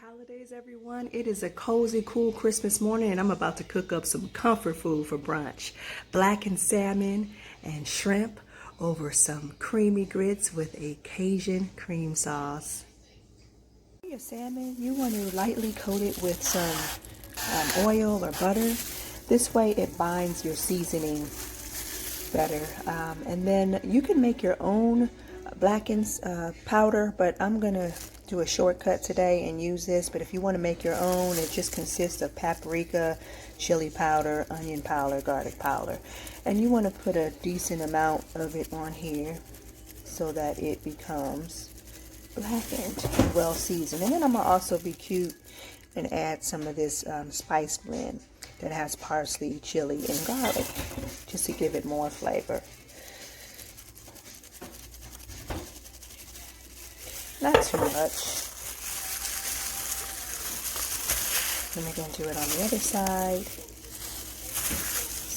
Holidays, everyone. It is a cozy, cool Christmas morning, and I'm about to cook up some comfort food for brunch. Blackened salmon and shrimp over some creamy grits with a Cajun cream sauce. Your salmon, you want to lightly coat it with some oil or butter. This way it binds your seasoning better. And then you can make your own blackened powder, but I'm going to do a shortcut today and use this. But if you want to make your own, it just consists of paprika, chili powder, onion powder, garlic powder, and you want to put a decent amount of it on here so that it becomes blackened and well seasoned. And then I'm gonna also be cute and add some of this spice blend that has parsley, chili, and garlic just to give it more flavor. Not too much. Then we're going to do it on the other side.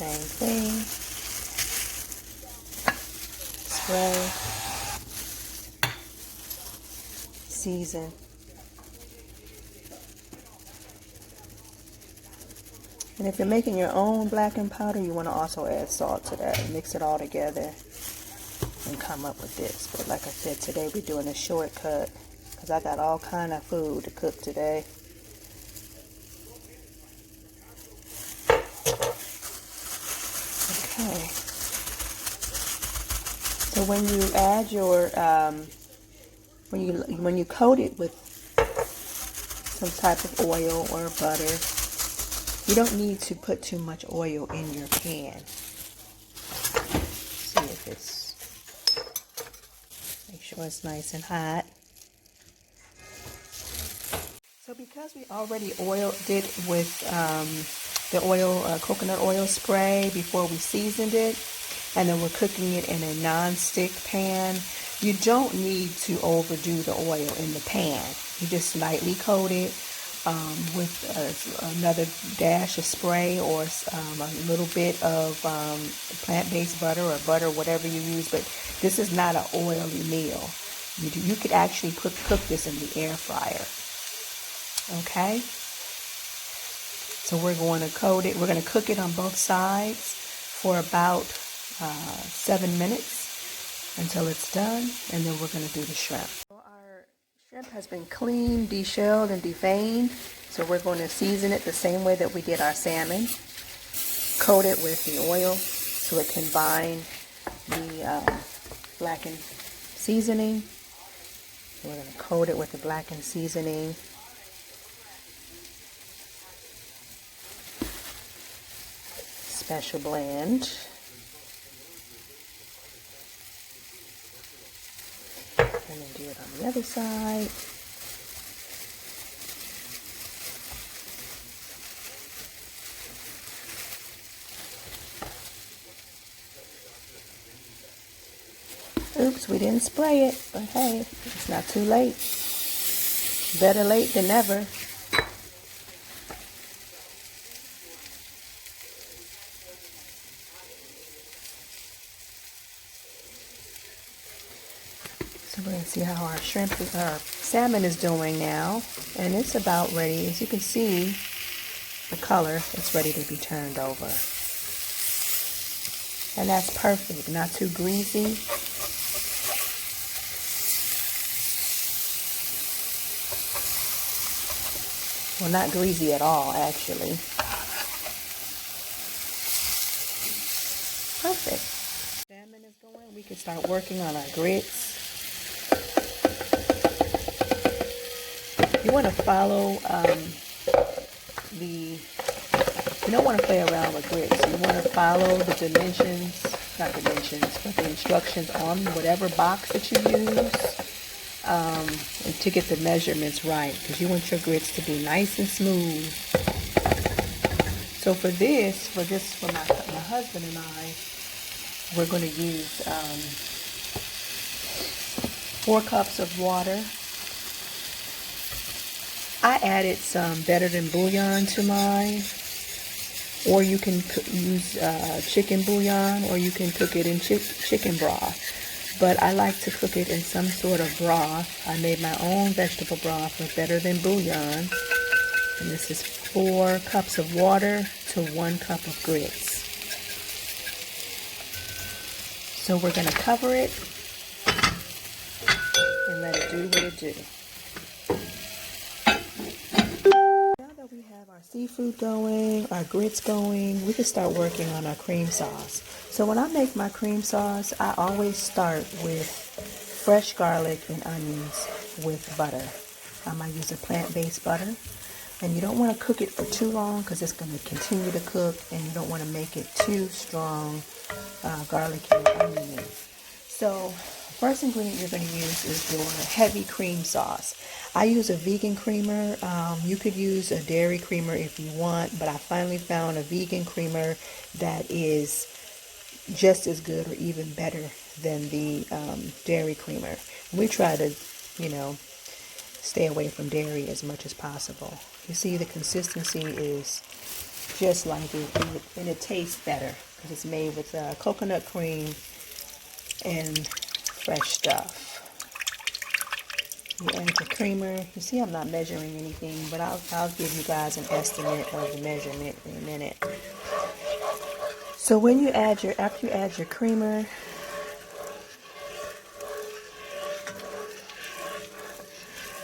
Same thing. Spray. Season. And if you're making your own blackened powder, you want to also add salt to that. Mix it all together and come up with this. But like I said, today we're doing a shortcut because I got all kind of food to cook today. Okay. So when you add your when you coat it with some type of oil or butter, you don't need to put too much oil in your pan. See if it's, make sure it's nice and hot. So because we already oiled it with the coconut oil spray before we seasoned it, and then we're cooking it in a non-stick pan, you don't need to overdo the oil in the pan. You just lightly coat it with another dash of spray or a little bit of plant-based butter or butter, whatever you use. But this is not an oily meal. You could actually cook this in the air fryer. Okay? So we're going to coat it. We're going to cook it on both sides for about 7 minutes until it's done, and then we're going to do the shrimp. Our shrimp has been cleaned, deshelled, and deveined, so we're going to season it the same way that we did our salmon. Coat it with the oil so it can bind the blackened seasoning. We're going to coat it with the blackened seasoning. Special blend. And then do it on the other side. Oops, we didn't spray it, but hey, it's not too late. Better late than never. So we're going to see how our salmon is doing now. And it's about ready. As you can see, the color, it's ready to be turned over. And that's perfect. Not too greasy. Well, not greasy at all, actually. Perfect. Salmon is going. We can start working on our grits. You want to follow you don't want to play around with grits. You want to follow the dimensions, not dimensions, but the instructions on whatever box that you use, and to get the measurements right, because you want your grits to be nice and smooth. So for my husband and I, we're going to use 4 cups of water. I added some better than bouillon to mine, or you can use chicken bouillon, or you can cook it in chicken broth. but I like to cook it in some sort of broth. I made my own vegetable broth with Better Than Bouillon. And this is 4 cups of water to 1 cup of grits. So we're going to cover it and let it do what it do. Now that we have our seafood going, our grits going, we can start working on our cream sauce. So when I make my cream sauce, I always start with fresh garlic and onions with butter. I might use a plant-based butter. And you don't want to cook it for too long because it's going to continue to cook, and you don't want to make it too strong, garlicky and oniony. So first ingredient you're going to use is your heavy cream sauce. I use a vegan creamer. You could use a dairy creamer if you want, but I finally found a vegan creamer that is just as good or even better than the dairy creamer. We try to, stay away from dairy as much as possible. You see, the consistency is just like it, and it tastes better because it's made with coconut cream and fresh stuff. You add your creamer. You see, I'm not measuring anything, but I'll give you guys an estimate of the measurement in a minute. So after you add your creamer,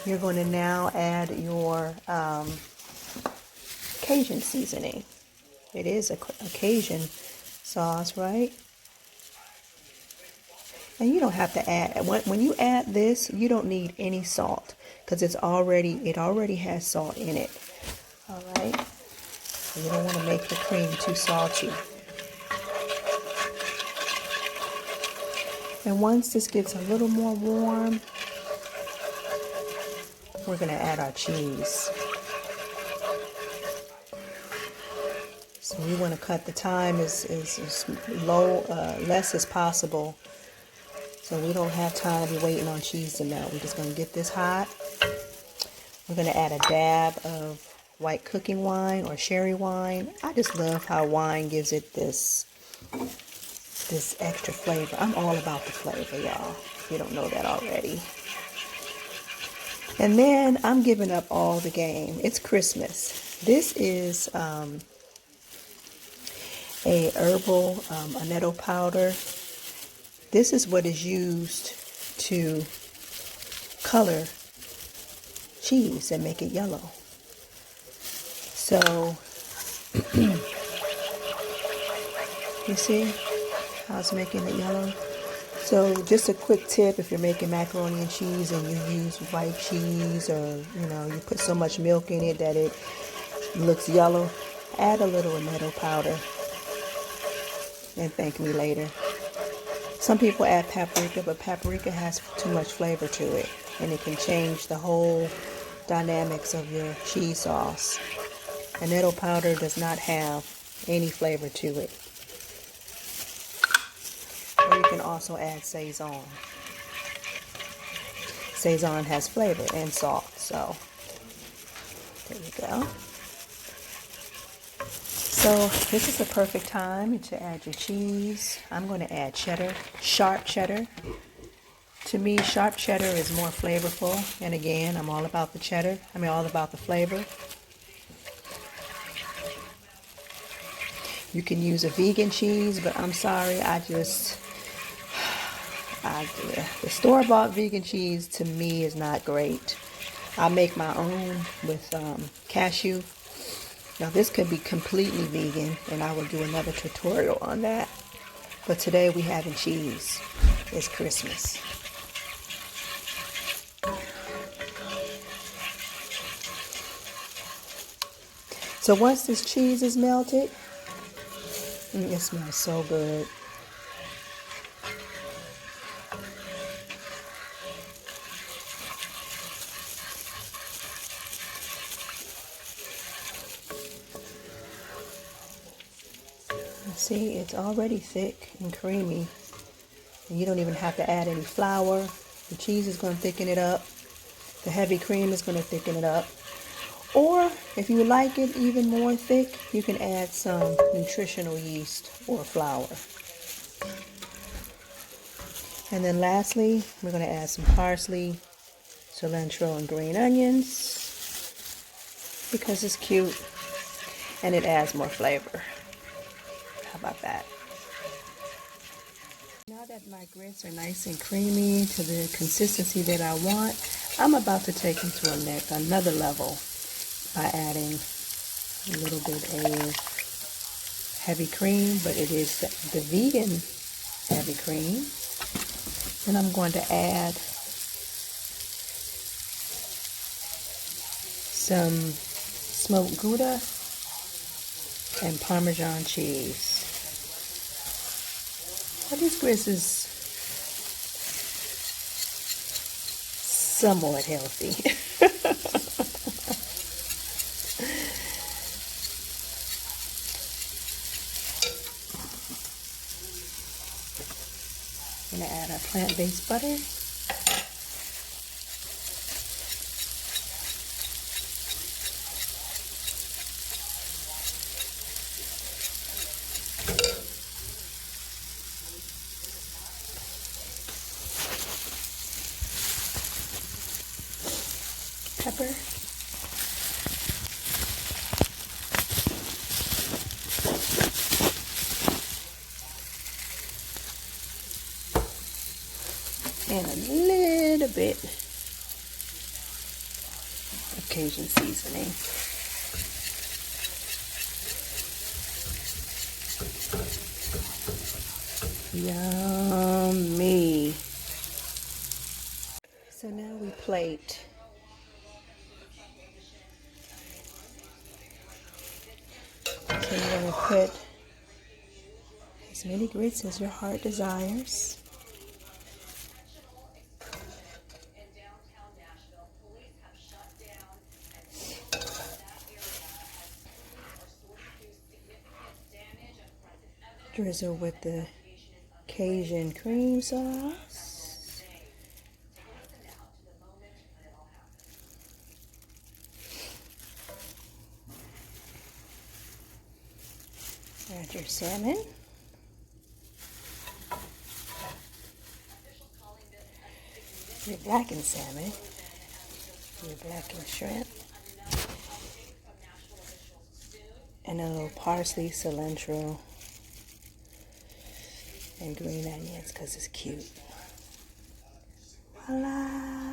you're going to now add your Cajun seasoning. It is a Cajun sauce, right? And you don't have to add, when you add this, you don't need any salt because it already has salt in it. All right? So you don't want to make the cream too salty. And once this gets a little more warm, we're going to add our cheese. So we want to cut the time as less as possible. So we don't have time to be waiting on cheese to melt. We're just going to get this hot. We're going to add a dab of white cooking wine or sherry wine. I just love how wine gives it this extra flavor. I'm all about the flavor, y'all, if you don't know that already. And then I'm giving up all the game. It's Christmas. This is a herbal annatto powder. This is what is used to color cheese and make it yellow. So you see how it's making it yellow? So just a quick tip, if you're making macaroni and cheese and you use white cheese, or you put so much milk in it that it looks yellow, add a little annatto powder and thank me later. Some people add paprika, but paprika has too much flavor to it and it can change the whole dynamics of your cheese sauce. Annatto powder does not have any flavor to it. Or you can also add Sazon. Sazon has flavor and salt, so there you go. So this is the perfect time to add your cheese. I'm going to add cheddar, sharp cheddar. To me, sharp cheddar is more flavorful. And again, I'm all about the cheddar. All about the flavor. You can use a vegan cheese, but I'm sorry, the store-bought vegan cheese to me is not great. I make my own with cashew. Now this could be completely vegan, and I will do another tutorial on that. But today we having cheese. It's Christmas. So once this cheese is melted, it smells so good. See, it's already thick and creamy. And you don't even have to add any flour. The cheese is going to thicken it up. The heavy cream is going to thicken it up. Or if you like it even more thick, you can add some nutritional yeast or flour. And then lastly, we're going to add some parsley, cilantro, and green onions because it's cute and it adds more flavor. How about that? Now that my grits are nice and creamy to the consistency that I want, I'm about to take them to another level by adding a little bit of heavy cream, but it is the vegan heavy cream. And I'm going to add some smoked Gouda and Parmesan cheese. Well, this grits is somewhat healthy. I'm going to add our plant-based butter. Pepper. And a little bit of Cajun seasoning. Yummy. So now we plate. So you're going to put as many grits as your heart desires. Drizzle with the Cajun cream sauce. Add your salmon. Your blackened salmon. Your blackened shrimp. And a little parsley, cilantro, and green onions because it's cute. Voila!